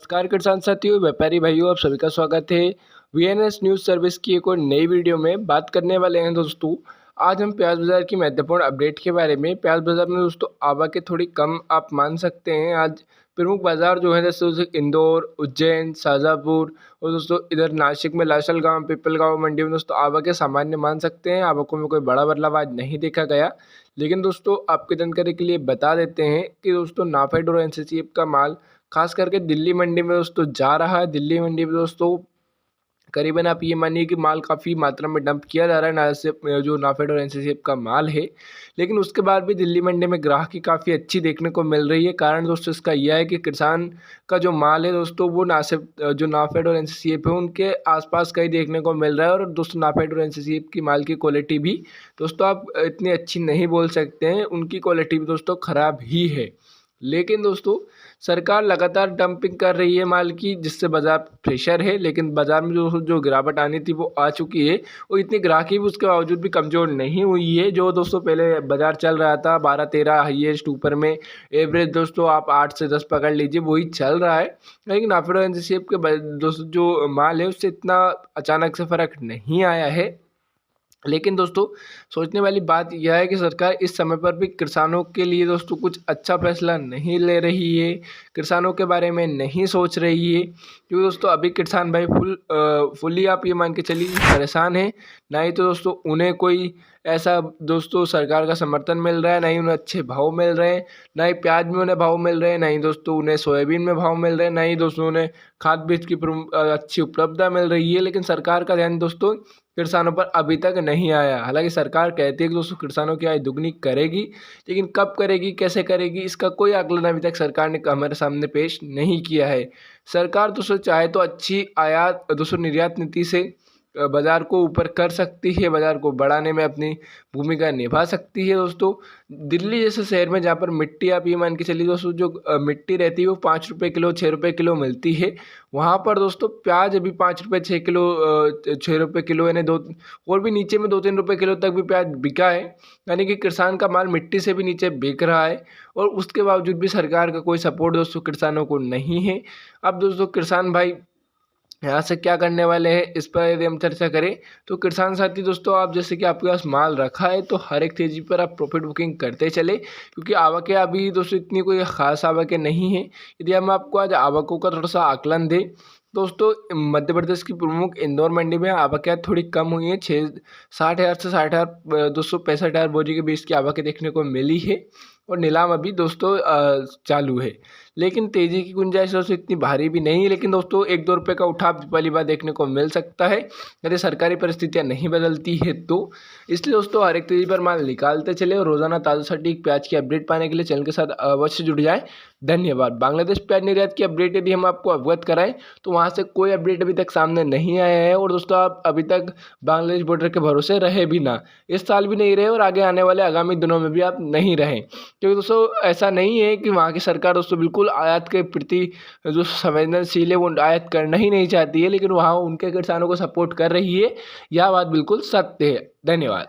नमस्कार किसान साथियों, व्यापारी भाइयों, आप सभी का स्वागत है। वीएनएस न्यूज़ सर्विस की एक और नई वीडियो में बात करने वाले हैं दोस्तों। आज हम प्याज बाज़ार की महत्वपूर्ण अपडेट के बारे में। प्याज बाज़ार में दोस्तों आवक थोड़ी कम आप मान सकते हैं। आज प्रमुख बाज़ार जो है जैसे इंदौर, उज्जैन, शाहजहाँपुर और दोस्तों इधर नासिक में लासलगांव, पिपलगांव मंडी में दोस्तों आवक सामान्य मान सकते हैं। आवकों में कोई बड़ा बदलाव आज नहीं देखा गया। लेकिन दोस्तों आपकी जानकारी के लिए बता देते हैं कि दोस्तों नाफेड और एनसीसीएफ का माल खास करके दिल्ली मंडी में दोस्तों जा रहा है। दिल्ली मंडी में दोस्तों करीबन आप ये मानिए कि माल काफ़ी मात्रा में डंप किया जा रहा है नासिक जो नाफेड और एनसीसीएफ का माल है। लेकिन उसके बाद भी दिल्ली मंडी में ग्राहकी काफ़ी अच्छी देखने को मिल रही है। कारण दोस्तों इसका यह है कि किसान का जो माल है दोस्तों वो जो नाफेड और एनसीसीएफ है उनके आसपास कहीं देखने को मिल रहा है। और दोस्तों नाफेड और एनसीसीएफ की माल की क्वालिटी भी दोस्तों आप इतनी अच्छी नहीं बोल सकते हैं, उनकी क्वालिटी भी दोस्तों ख़राब ही है। लेकिन दोस्तों सरकार लगातार डंपिंग कर रही है माल की, जिससे बाज़ार प्रेशर है। लेकिन बाज़ार में जो गिरावट आनी थी वो आ चुकी है और इतनी ग्राहकी भी उसके बावजूद भी कमज़ोर नहीं हुई है। जो दोस्तों पहले बाज़ार चल रहा था 12-13 हाईएस्ट ऊपर में, एवरेज दोस्तों आप 8 से 10 पकड़ लीजिए, वही चल रहा है। लेकिन नाफेड और एनसीसीएफ के दोस्तों जो माल है उससे इतना अचानक से फ़र्क नहीं आया है। लेकिन दोस्तों सोचने वाली बात यह है कि सरकार इस समय पर भी किसानों के लिए दोस्तों कुछ अच्छा फैसला नहीं ले रही है, किसानों के बारे में नहीं सोच रही है। क्योंकि दोस्तों अभी किसान भाई फुल्ली आप ये मान के चलिए परेशान हैं। ना ही तो दोस्तों उन्हें कोई ऐसा दोस्तों सरकार का समर्थन मिल रहा है, ना ही उन्हें अच्छे भाव मिल रहे हैं, ना ही प्याज में उन्हें भाव मिल रहे हैं, ना ही दोस्तों उन्हें सोयाबीन में भाव मिल रहे हैं, ना ही दोस्तों उन्हें खाद बीज की अच्छी उपलब्धता मिल रही है। लेकिन सरकार का ध्यान दोस्तों किसानों पर अभी तक नहीं आया। हालांकि सरकार कहती है कि दोस्तों किसानों की आय दुगनी करेगी, लेकिन कब करेगी, कैसे करेगी, इसका कोई आकलन अभी तक सरकार ने हमारे सामने पेश नहीं किया है। सरकार दोस्तों चाहे तो अच्छी आयात दोस्तों निर्यात नीति से बाज़ार को ऊपर कर सकती है, बाज़ार को बढ़ाने में अपनी भूमिका निभा सकती है। दोस्तों दिल्ली जैसे शहर में जहाँ पर मिट्टी आप ये मान के चलिए दोस्तों जो मिट्टी रहती है वो 5 रुपये किलो 6 रुपये किलो मिलती है। वहाँ पर दोस्तों प्याज अभी 5 रुपये 6 किलो 6 रुपये किलो यानी दो और भी नीचे में 2-3 रुपये किलो तक भी प्याज बिका है। यानी कि किसान का माल मिट्टी से भी नीचे बिक रहा है और उसके बावजूद भी सरकार का कोई सपोर्ट दोस्तों किसानों को नहीं है। अब दोस्तों किसान भाई यहाँ से क्या करने वाले हैं इस पर यदि हम चर्चा करें तो किसान साथी दोस्तों आप जैसे कि आपके पास माल रखा है तो हर एक तेज़ी पर आप प्रॉफिट बुकिंग करते चले, क्योंकि आवकें अभी दोस्तों इतनी कोई ख़ास आवकें नहीं है। यदि हम आपको आज आवकों का थोड़ा सा आकलन दें दोस्तों, मध्य प्रदेश की प्रमुख इंदौर मंडी में आवकें थोड़ी कम हुई हैं। 60,000 से 60,000 265,000 बोरी के बीच की आवकें देखने को मिली है और नीलाम अभी दोस्तों चालू है। लेकिन तेज़ी की गुंजाइश दोस्तों इतनी भारी भी नहीं है। लेकिन दोस्तों 1-2 रुपये का उठाव पहली बार देखने को मिल सकता है यदि सरकारी परिस्थितियां नहीं बदलती है तो। इसलिए दोस्तों हर एक तेज़ी पर माल निकालते चले और रोज़ाना ताज़ा सटीक प्याज की अपडेट पाने के लिए चैनल के साथ अवश्य जुड़ जाएं। धन्यवाद। बांग्लादेश प्याज निर्यात की अपडेट यदि हम आपको अवगत कराएं तो वहाँ से कोई अपडेट अभी तक सामने नहीं आया है और दोस्तों आप अभी तक बांग्लादेश बॉर्डर के भरोसे रहे भी ना, इस साल भी नहीं रहे और आगे आने वाले आगामी दिनों में भी आप नहीं रहें। क्योंकि दोस्तों ऐसा नहीं है कि वहाँ की सरकार दोस्तों बिल्कुल आयात के प्रति जो संवेदनशील है वो आयात करना ही नहीं चाहती है, लेकिन वहाँ उनके किसानों को सपोर्ट कर रही है। यह बात बिल्कुल सत्य है। धन्यवाद।